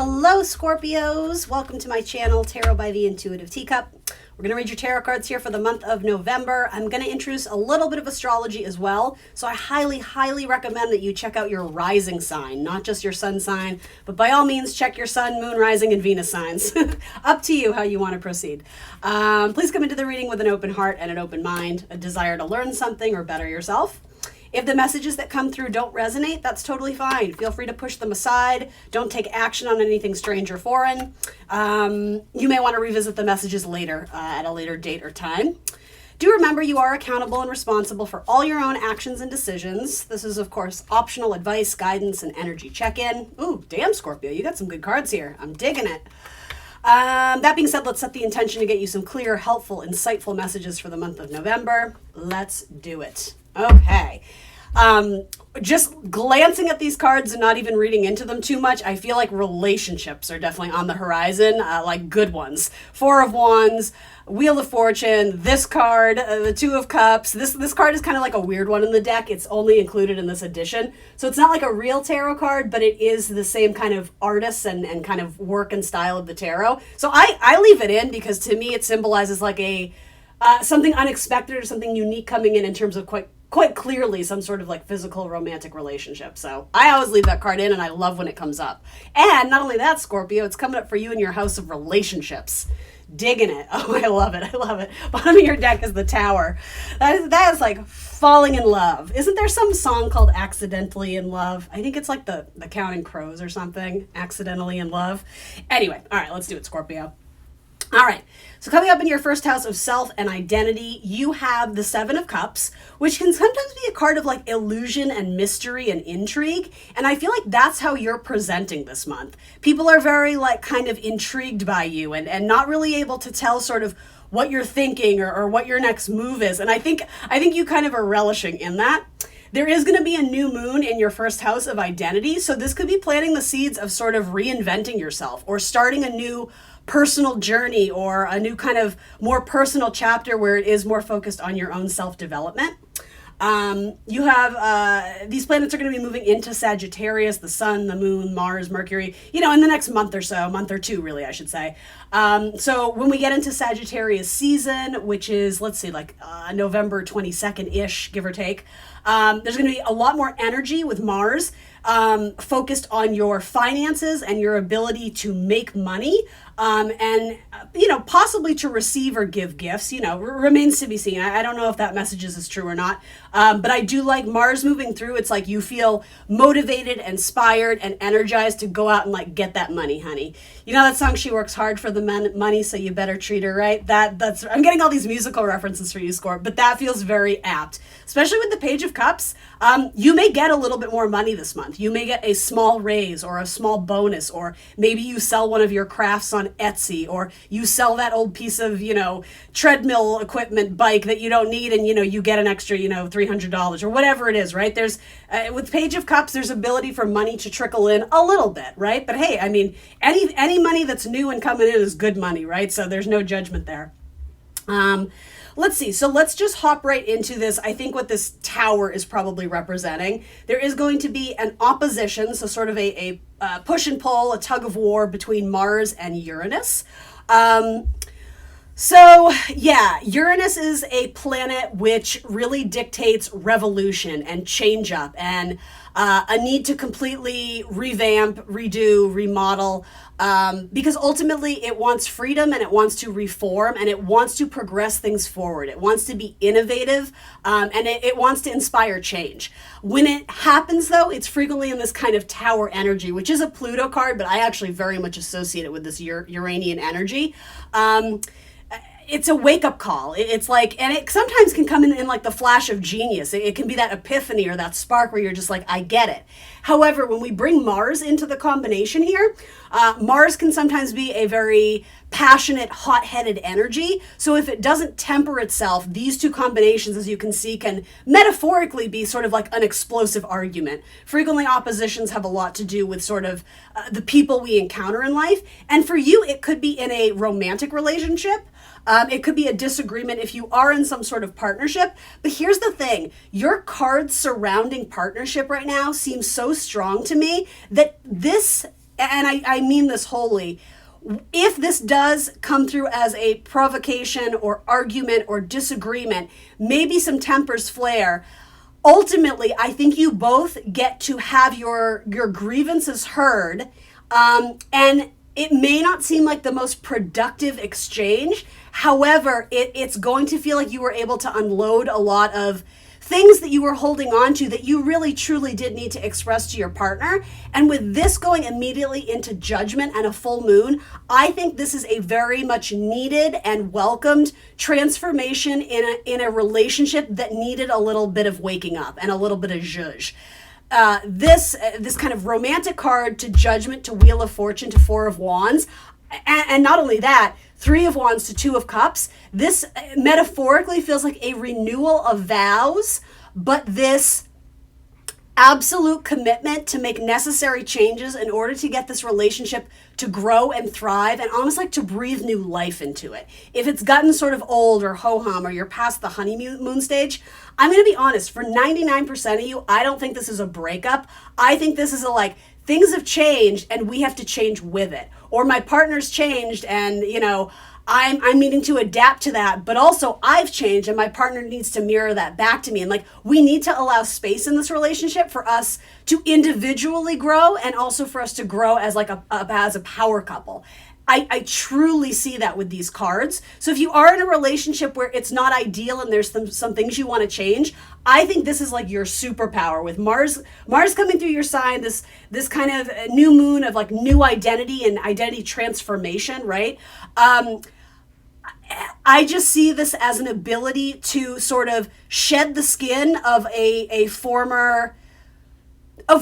Hello, Scorpios. Welcome to my channel, Tarot by the Intuitive Teacup. We're going to read your tarot cards here for the month of November. I'm going to introduce a little bit of astrology as well. So I highly recommend that you check out your rising sign, not just your sun sign, but by all means, check your sun, moon, rising, and Venus signs. Up to you how you want to proceed. Please come into the reading with an open heart and an open mind, a desire to learn something or better yourself. If the messages that come through don't resonate, that's totally fine. Feel free to push them aside. Don't take action on anything strange or foreign. You may want to revisit the messages later, at a later date or time. Do remember you are accountable and responsible for all your own actions and decisions. This is, of course, optional advice, guidance, and energy check-in. Ooh, damn, Scorpio, you got some good cards here. I'm digging it. That being said, let's set the intention to get you some clear, helpful, insightful messages for the month of November. Let's do it. Okay. Just glancing at these cards and not even reading into them too much, I feel like relationships are definitely on the horizon, like good ones. Four of Wands, Wheel of Fortune, this card, the Two of Cups. This card is kind of like a weird one in the deck. It's only included in this edition. So it's not like a real tarot card, but it is the same kind of artists and kind of work and style of the tarot. So I leave it in because to me it symbolizes like a something unexpected or something unique coming in terms of quite clearly some sort of like physical romantic relationship. So I always leave that card in and I love when it comes up. And not only that, Scorpio, it's coming up for you in your house of relationships. Digging it. Oh, I love it. I love it. Bottom of your deck is the Tower. That is like falling in love. Isn't there some song called Accidentally in Love? I think it's like the Counting Crows or something. Accidentally in Love. Anyway, all right, let's do it, Scorpio. All right, so coming up in your first house of self and identity, you have the Seven of Cups, which can sometimes be a card of like illusion and mystery and intrigue. And I feel like that's how you're presenting this month. People are very like kind of intrigued by you and not really able to tell sort of what you're thinking or what your next move is. And I think you kind of are relishing in that. There is going to be a new moon in your first house of identity. So this could be planting the seeds of sort of reinventing yourself or starting a new personal journey or a new kind of more personal chapter where it is more focused on your own self-development. You have, these planets are going to be moving into Sagittarius, the sun, the moon, Mars, Mercury, in the next month or so, month or two, really, I should say. So when we get into Sagittarius season, which is, let's see, like November 22nd-ish, give or take, there's going to be a lot more energy with Mars, focused on your finances and your ability to make money, and possibly to receive or give gifts, remains to be seen. I don't know if that message is as true or not. But I do like Mars moving through. It's like you feel motivated, inspired, and energized to go out and like get that money, honey. You know that song, She Works Hard for the Money, So You Better Treat Her Right? That's I'm getting all these musical references for you, Scorp, but that feels very apt, especially with the Page of Cups. You may get a little bit more money this month. You may get a small raise or a small bonus, or maybe you sell one of your crafts on Etsy, or you sell that old piece of, treadmill equipment bike that you don't need and, you get an extra, $300 or whatever it is, right? There's, with Page of Cups, there's ability for money to trickle in a little bit, right? But hey, I mean, any money that's new and coming in is good money, right? So there's no judgment there. Let's see. So let's just hop right into this. I think what this Tower is probably representing. There is going to be an opposition, so sort of a push and pull, a tug of war between Mars and Uranus. So yeah, Uranus is a planet which really dictates revolution and change up and a need to completely revamp, redo, remodel, because ultimately it wants freedom and it wants to reform and it wants to progress things forward. It wants to be innovative, and it wants to inspire change. When it happens, though, it's frequently in this kind of Tower energy, which is a Pluto card, but I actually very much associate it with this Uranian energy. It's a wake-up call. It's like, and it sometimes can come in like the flash of genius. It can be that epiphany or that spark where you're just like, I get it. However, when we bring Mars into the combination here, Mars can sometimes be a very passionate, hot-headed energy. So if it doesn't temper itself, these two combinations, as you can see, can metaphorically be sort of like an explosive argument. Frequently, oppositions have a lot to do with sort of the people we encounter in life. And for you, it could be in a romantic relationship. It could be a disagreement if you are in some sort of partnership. But here's the thing. Your cards surrounding partnership right now seem so strong to me that this and I mean this wholly, if this does come through as a provocation or argument or disagreement, maybe some tempers flare, ultimately, I think you both get to have your grievances heard, and it may not seem like the most productive exchange. However, it's going to feel like you were able to unload a lot of things that you were holding on to that you really truly did need to express to your partner. And with this going immediately into judgment and a full moon, I think this is a very much needed and welcomed transformation in a relationship that needed a little bit of waking up and a little bit of zhuzh. This kind of romantic card to judgment, to Wheel of Fortune, to Four of Wands, and not only that, Three of Wands to Two of Cups. This metaphorically feels like a renewal of vows, but this absolute commitment to make necessary changes in order to get this relationship to grow and thrive, and almost like to breathe new life into it. If it's gotten sort of old or ho-hum, or you're past the honeymoon stage, I'm going to be honest, for 99% of you, I don't think this is a breakup. I think this is a like, things have changed and we have to change with it. Or my partner's changed and, I'm needing to adapt to that, but also I've changed and my partner needs to mirror that back to me. And like, we need to allow space in this relationship for us to individually grow and also for us to grow as like as a power couple. I truly see that with these cards. So if you are in a relationship where it's not ideal and there's some things you want to change, I think this is like your superpower with Mars coming through your sign, this kind of new moon of like new identity and identity transformation, right? I just see this as an ability to sort of shed the skin of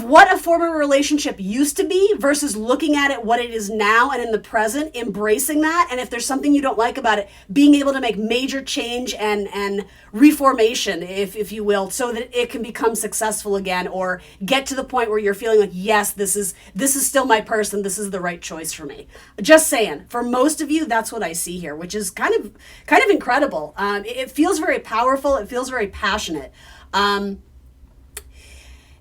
what a former relationship used to be versus looking at it what it is now and in the present, embracing that. And if there's something you don't like about it, being able to make major change and reformation, if you will, so that it can become successful again, or get to the point where you're feeling like, yes, this is still my person. This is the right choice for me. Just saying, for most of you, that's what I see here, which is kind of incredible. It feels very powerful. It feels very passionate.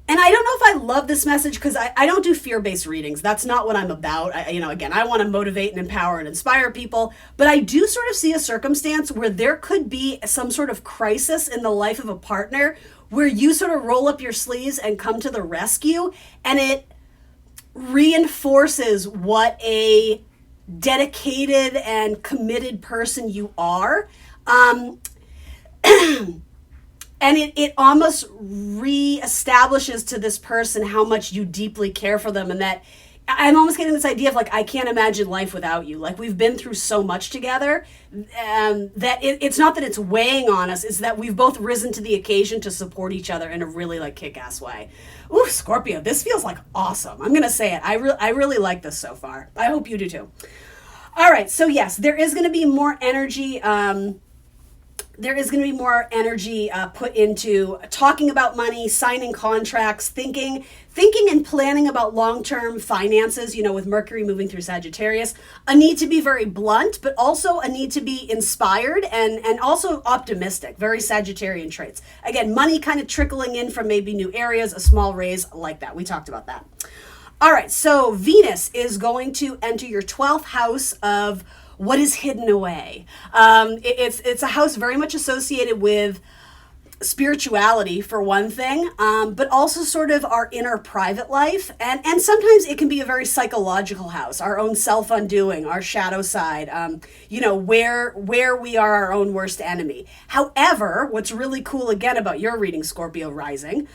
And I don't know if I love this message because I don't do fear-based readings. That's not what I'm about. Again, I want to motivate and empower and inspire people. But I do sort of see a circumstance where there could be some sort of crisis in the life of a partner where you sort of roll up your sleeves and come to the rescue. And it reinforces what a dedicated and committed person you are. And it almost reestablishes to this person how much you deeply care for them, and that I'm almost getting this idea of like, I can't imagine life without you. Like, we've been through so much together, that it's not that it's weighing on us, it's that we've both risen to the occasion to support each other in a really like kick-ass way. Ooh, Scorpio, this feels like awesome. I'm going to say it. I really like this so far. I hope you do too. All right. So yes, there is going to be more energy. Put into talking about money, signing contracts, thinking and planning about long-term finances, with Mercury moving through Sagittarius. A need to be very blunt, but also a need to be inspired and also optimistic, very Sagittarian traits. Again, money kind of trickling in from maybe new areas, a small raise like that. We talked about that. All right, so Venus is going to enter your 12th house of what is hidden away. It's a house very much associated with spirituality, for one thing, but also sort of our inner private life. And sometimes it can be a very psychological house, our own self-undoing, our shadow side, where we are our own worst enemy. However, what's really cool again about your reading, Scorpio Rising,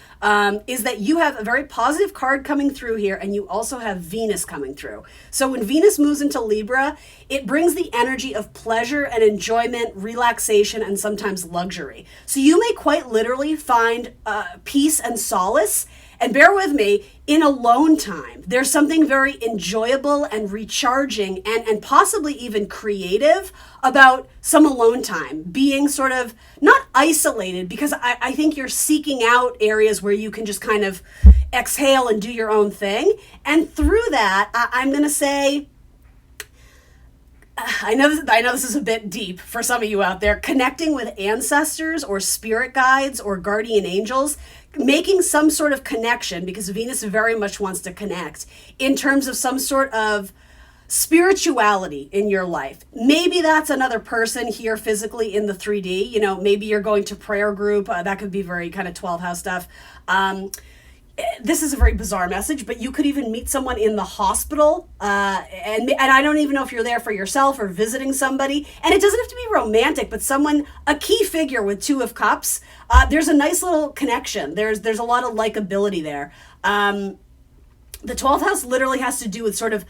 is that you have a very positive card coming through here, and you also have Venus coming through. So when Venus moves into Libra, it brings the energy of pleasure and enjoyment, relaxation, and sometimes luxury. So you may quite literally find peace and solace, and bear with me, in alone time. There's something very enjoyable and recharging and possibly even creative about some alone time, being sort of not isolated, because I think you're seeking out areas where you can just kind of exhale and do your own thing. And through that, I'm going to say, I know this is a bit deep for some of you out there. Connecting with ancestors or spirit guides or guardian angels, making some sort of connection, because Venus very much wants to connect in terms of some sort of spirituality in your life. Maybe that's another person here physically in the 3D. You know, maybe you're going to prayer group. That could be very kind of 12 house stuff. This is a very bizarre message, but you could even meet someone in the hospital, and I don't even know if you're there for yourself or visiting somebody. And it doesn't have to be romantic, but someone, a key figure with Two of Cups. There's a nice little connection. There's a lot of likability there. The 12th house literally has to do with sort of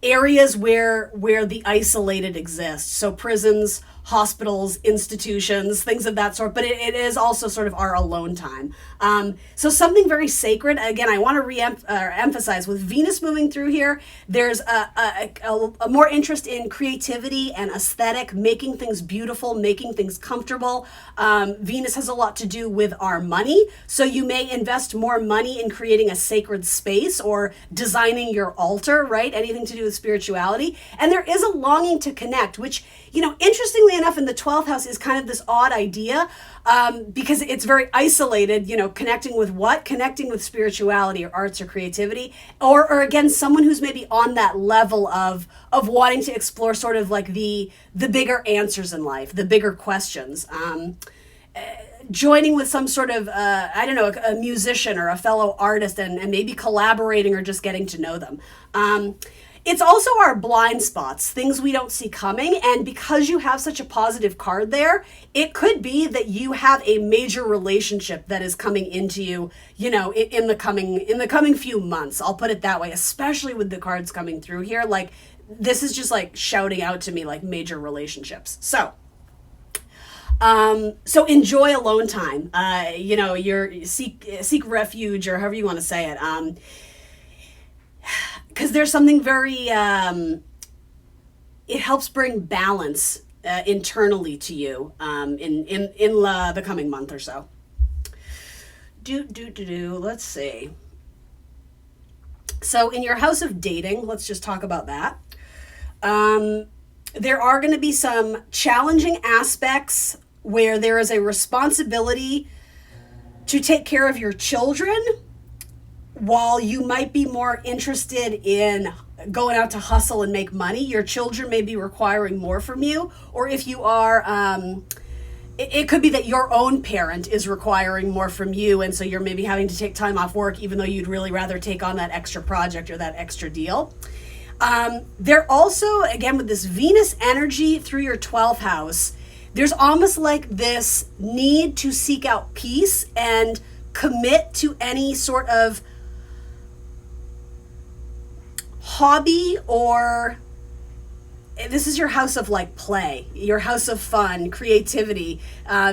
areas where the isolated exist. So prisons, hospitals, institutions, things of that sort. But it is also sort of our alone time. So something very sacred. Again, I want to emphasize with Venus moving through here, there's a more interest in creativity and aesthetic, making things beautiful, making things comfortable. Venus has a lot to do with our money. So you may invest more money in creating a sacred space or designing your altar, right? Anything to do with spirituality. And there is a longing to connect, which, you know, interestingly enough, in the 12th house is kind of this odd idea, because it's very isolated, you know, connecting with what? Connecting with spirituality or arts or creativity, or again, someone who's maybe on that level of wanting to explore sort of like the bigger answers in life, the bigger questions. Joining with some sort of, I don't know, a musician or a fellow artist and maybe collaborating or just getting to know them. It's also our blind spots, things we don't see coming. And because you have such a positive card there, it could be that you have a major relationship that is coming into you, you know, in the coming few months. I'll put it that way, especially with the cards coming through here. Like, this is just like shouting out to me like major relationships. So enjoy alone time. You know, seek refuge, or however you want to say it. Because there's something very, it helps bring balance internally to you in the coming month or so. Let's see. So in your house of dating, let's just talk about that. There are going to be some challenging aspects where there is a responsibility to take care of your children, while you might be more interested in going out to hustle and make money. Your children may be requiring more from you, or if you are, it could be that your own parent is requiring more from you, and so you're maybe having to take time off work, even though you'd really rather take on that extra project or that extra deal. There also, again, with this Venus energy through your 12th house, there's almost like this need to seek out peace and commit to any sort of hobby, or this is your house of like play, your house of fun, creativity,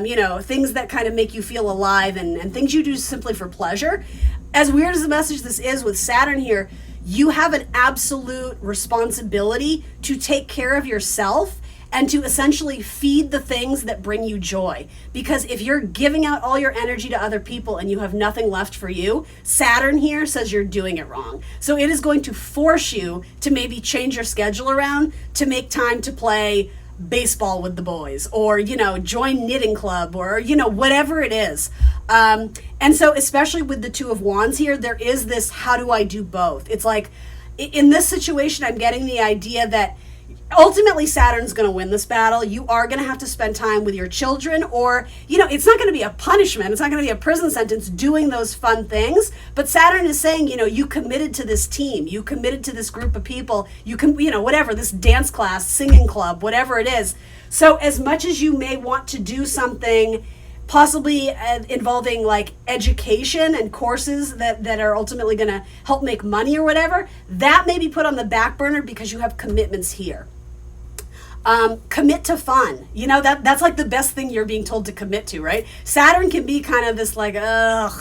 you know, things that kind of make you feel alive and things you do simply for pleasure. As weird as the message this is with Saturn here, you have an absolute responsibility to take care of yourself and to essentially feed the things that bring you joy. Because if you're giving out all your energy to other people and you have nothing left for you, Saturn here says you're doing it wrong. So it is going to force you to maybe change your schedule around to make time to play baseball with the boys, or, you know, join knitting club, or, you know, whatever it is. And so especially with the Two of Wands here, there is this, how do I do both? It's like, in this situation, I'm getting the idea that ultimately Saturn's going to win this battle. You are going to have to spend time with your children, or, you know, it's not going to be a punishment. It's not going to be a prison sentence doing those fun things. But Saturn is saying, you know, you committed to this team. You committed to this group of people. You can, you know, whatever, this dance class, singing club, whatever it is. So as much as you may want to do something possibly involving like education and courses that are ultimately going to help make money or whatever, that may be put on the back burner because you have commitments here. Commit to fun. You know, that's like the best thing you're being told to commit to, right? Saturn can be kind of this like,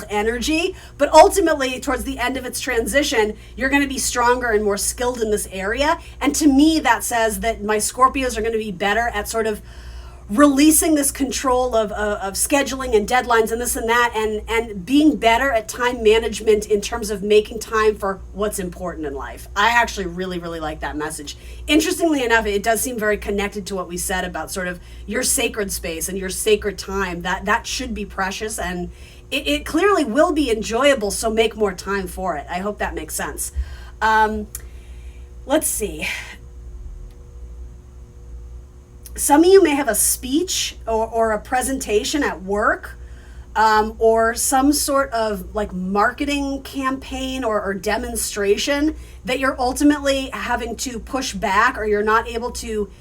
energy, but ultimately towards the end of its transition, you're going to be stronger and more skilled in this area. And to me, that says that my Scorpios are going to be better at sort of releasing this control of scheduling and deadlines and this and that, and being better at time management in terms of making time for what's important in life. I actually really, really like that message. Interestingly enough, it does seem very connected to what we said about sort of your sacred space and your sacred time. That should be precious, and it clearly will be enjoyable, so make more time for it. I hope that makes sense. Let's see. Some of you may have a speech or a presentation at work, or some sort of like marketing campaign or demonstration that you're ultimately having to push back, or you're not able to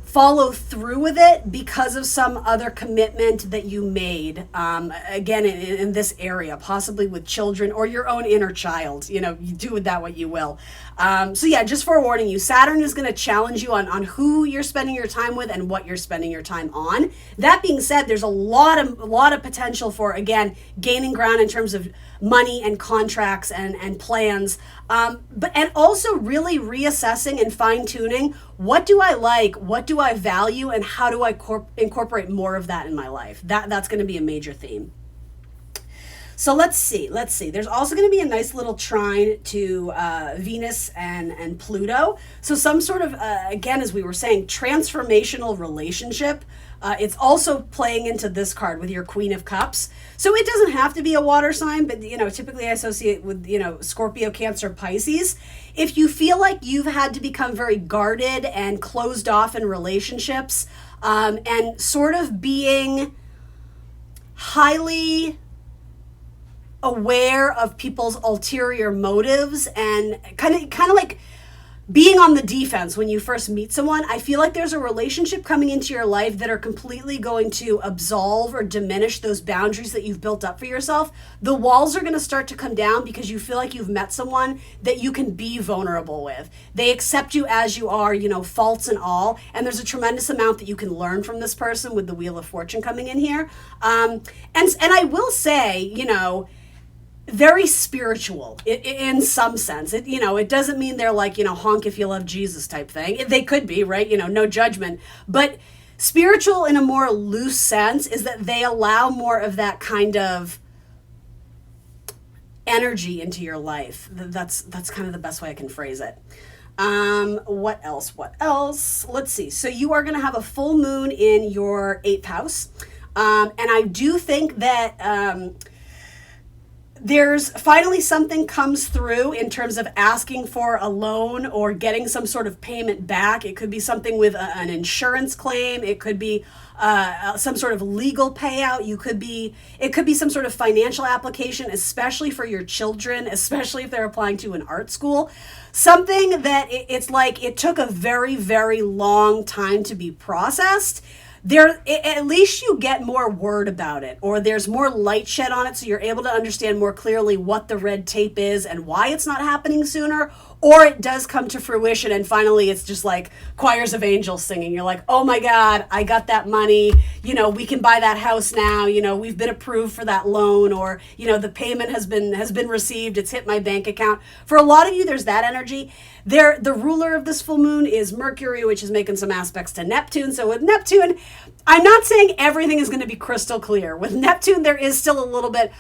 follow through with it because of some other commitment that you made. Again, in this area, possibly with children or your own inner child. You do with that what you will. So yeah, just forewarning you, Saturn is going to challenge you on who you're spending your time with and what you're spending your time on. That being said, there's a lot of potential for, again, gaining ground in terms of money and contracts and plans, and also really reassessing and fine-tuning, what do I like, what do I value, and how do I incorporate more of that in my life. That's going to be a major theme. So let's see. There's also going to be a nice little trine to Venus and Pluto. So some sort of, again, as we were saying, transformational relationship. It's also playing into this card with your Queen of Cups. So it doesn't have to be a water sign, but, typically I associate with, Scorpio, Cancer, Pisces. If you feel like you've had to become very guarded and closed off in relationships, and sort of being highly aware of people's ulterior motives and kind of like being on the defense when you first meet someone, I feel like there's a relationship coming into your life that are completely going to absolve or diminish those boundaries that you've built up for yourself. The walls are going to start to come down because you feel like you've met someone that you can be vulnerable with. They accept you as you are, faults and all. And there's a tremendous amount that you can learn from this person with the Wheel of Fortune coming in here. And I will say, very spiritual in some sense. It doesn't mean they're like, honk if you love Jesus type thing. They could be, right? No judgment. But spiritual in a more loose sense is that they allow more of that kind of energy into your life. That's kind of the best way I can phrase it. What else? Let's see. So you are going to have a full moon in your 8th house. And I do think that, there's finally something comes through in terms of asking for a loan or getting some sort of payment back. It could be something with an insurance claim. It could be some sort of legal payout. It could be some sort of financial application, especially for your children, especially if they're applying to an art school. Something that it's like it took a very, very long time to be processed. At least you get more word about it, or there's more light shed on it, so you're able to understand more clearly what the red tape is and why it's not happening sooner, or it does come to fruition and finally it's just like choirs of angels singing. You're like, oh my God, I got that money, we can buy that house now, we've been approved for that loan, or the payment has been received, it's hit my bank account. For a lot of you, there's that energy. The ruler of this full moon is Mercury, which is making some aspects to Neptune. So with Neptune, I'm not saying everything is going to be crystal clear. With Neptune, there is still a little bit,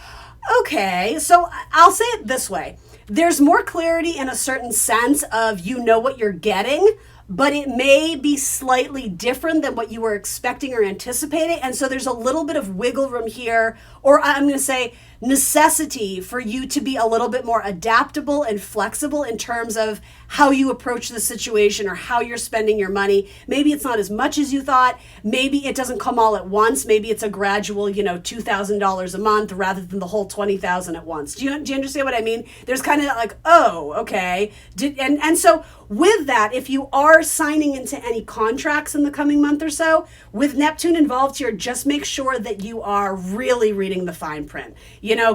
okay, so I'll say it this way. There's more clarity in a certain sense of what you're getting, but it may be slightly different than what you were expecting or anticipating. And so there's a little bit of wiggle room here, or I'm going to say necessity for you to be a little bit more adaptable and flexible in terms of how you approach the situation or how you're spending your money. Maybe it's not as much as you thought. Maybe it doesn't come all at once. Maybe it's a gradual, $2,000 a month rather than the whole $20,000 at once. Do you understand what I mean? There's kind of like, oh, okay. And so with that, if you are signing into any contracts in the coming month or so, with Neptune involved here, just make sure that you are really reading the fine print.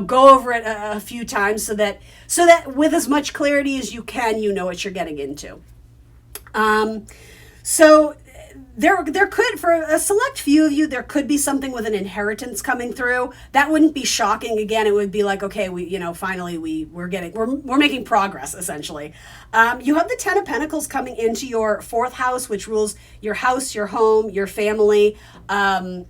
Go over it a few times so that with as much clarity as you can, you know what you're getting into. So there could, for a select few of you, there could be something with an inheritance coming through. That wouldn't be shocking. Again, it would be like, okay, finally we're making progress, essentially. You have the Ten of Pentacles coming into your fourth house, which rules your house, your home, your family,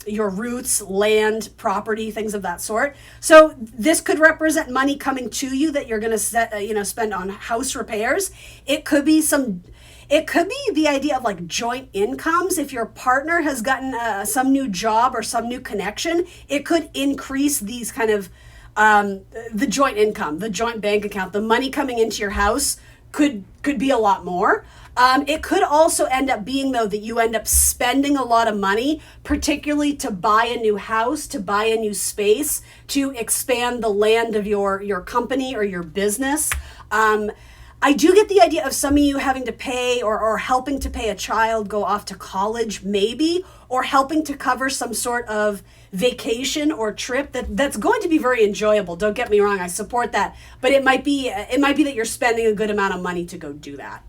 your roots, land, property, things of that sort. So this could represent money coming to you that you're going to spend on house repairs. It could be the idea of like joint incomes. If your partner has gotten some new job or some new connection, it could increase these kind of the joint income, the joint bank account, the money coming into your house could be a lot more. It could also end up being, though, that you end up spending a lot of money, particularly to buy a new house, to buy a new space, to expand the land of your company or your business. I do get the idea of some of you having to pay or helping to pay a child go off to college, maybe, or helping to cover some sort of vacation or trip that's going to be very enjoyable. Don't get me wrong, I support that, but it might be that you're spending a good amount of money to go do that,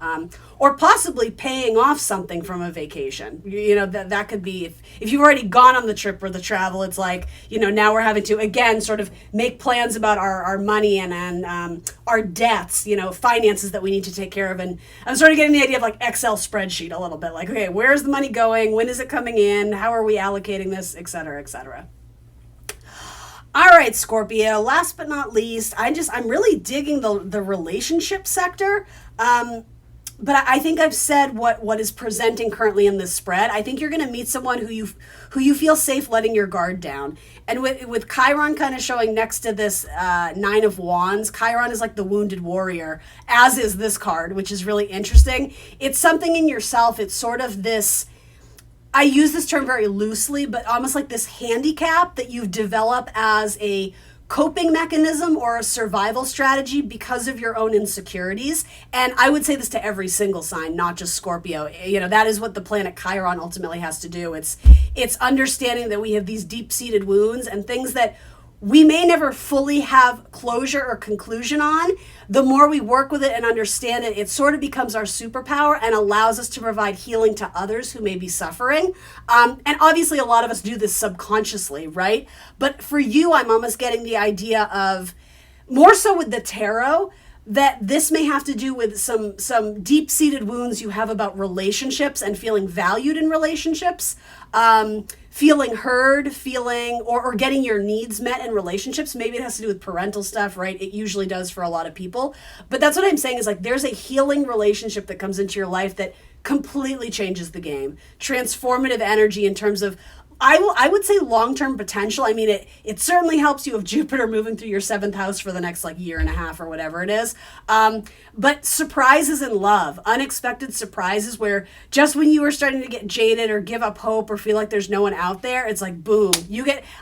or possibly paying off something from a vacation. That could be if you've already gone on the trip or the travel. It's like, now we're having to again sort of make plans about our money and our debts, finances that we need to take care of. And I'm sort of getting the idea of like Excel spreadsheet a little bit, like, okay, where's the money going? When is it coming in? How are we allocating this, et cetera, et cetera. All right, Scorpio, last but not least, I'm really digging the relationship sector. But I think I've said what is presenting currently in this spread. I think you're going to meet someone who you feel safe letting your guard down. And with Chiron kind of showing next to this Nine of Wands, Chiron is like the wounded warrior, as is this card, which is really interesting. It's something in yourself. It's sort of this, I use this term very loosely, but almost like this handicap that you've developed as a coping mechanism or a survival strategy because of your own insecurities. And I would say this to every single sign, not just Scorpio. That is what the planet Chiron ultimately has to do. It's understanding that we have these deep-seated wounds and things that we may never fully have closure or conclusion on. The more we work with it and understand it, it sort of becomes our superpower and allows us to provide healing to others who may be suffering. And obviously a lot of us do this subconsciously, right? But for you, I'm almost getting the idea of, more so with the tarot, that this may have to do with some deep-seated wounds you have about relationships and feeling valued in relationships, feeling heard, or getting your needs met in relationships. Maybe it has to do with parental stuff, right? It usually does for a lot of people. But that's what I'm saying is like there's a healing relationship that comes into your life that completely changes the game. Transformative energy in terms of, I would say long-term potential. I mean, it certainly helps you with Jupiter moving through your seventh house for the next like year and a half or whatever it is. But surprises in love, unexpected surprises where just when you were starting to get jaded or give up hope or feel like there's no one out there, it's like, boom,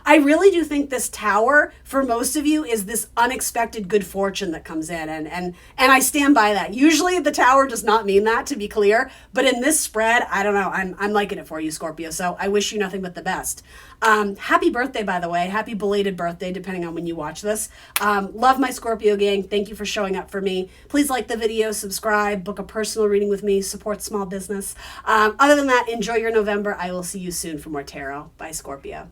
I really do think this tower for most of you is this unexpected good fortune that comes in. And I stand by that. Usually the tower does not mean that, to be clear, but in this spread, I don't know, I'm liking it for you, Scorpio. So I wish you nothing but the best. Happy birthday, by the way. Happy belated birthday, depending on when you watch this. Love my Scorpio gang. Thank you for showing up for me. Please like the video, subscribe, book a personal reading with me, support small business. Other than that, enjoy your November. I will see you soon for more tarot. Bye, Scorpio.